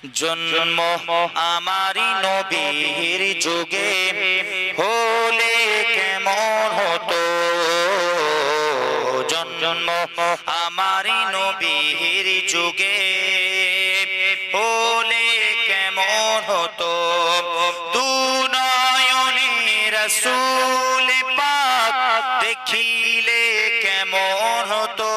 জন্ম আমারি নবীর যুগে হলে কেমন হতো, জন্ম আমারি নবীর যুগে হলে কেমন হতো। দু নয়নে রাসূল পাক দেখিলে কেমন হতো,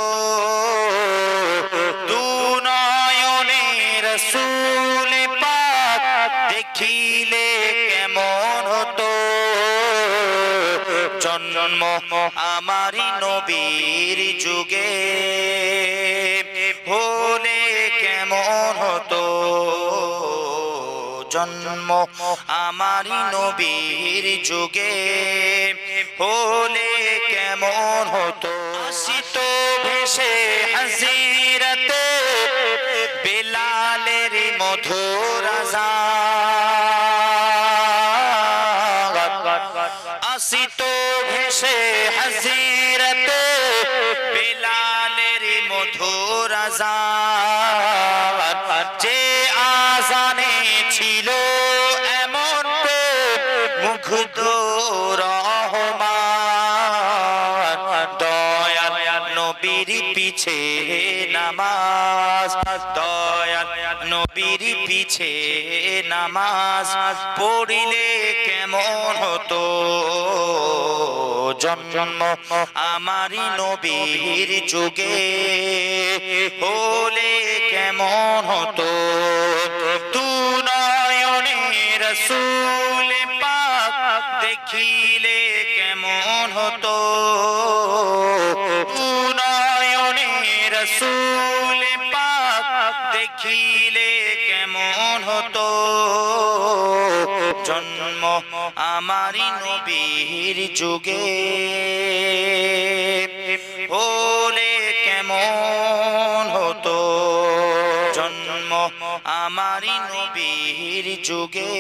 দু নয়নে রাসূল পাক দেখিলে কেমন হতো। জন্ম আমারি নবীর যুগে হলে কেমন হতো, জন্ম আমারি নবীর যুগে হলে কেমন হতো। আসিতো ভেসে হাজিরাতে বেলালের মধুর আযান, আসিতো ভেসে হাজিরাতে বেলালের মধুর আযান, যে আযানে ছিল এমন মুগ্ধ রহমান। দয়াল নবীর পিছে নামাজ, দয়াল নবীর পিছে নামাজ পড়িলে কেমন হতো, জন্ম আমারি নবীর যুগে হলে কেমন হতো। দু নয়নে রাসূল পাক দেখিলে কেমন হতো, দু নয়নে রাসূল পাক দেখিলে কেমন হতো। জন্ম আমারি নবীর যুগে হলে কেমন হতো, জন্ম আমারি নবীর যুগে।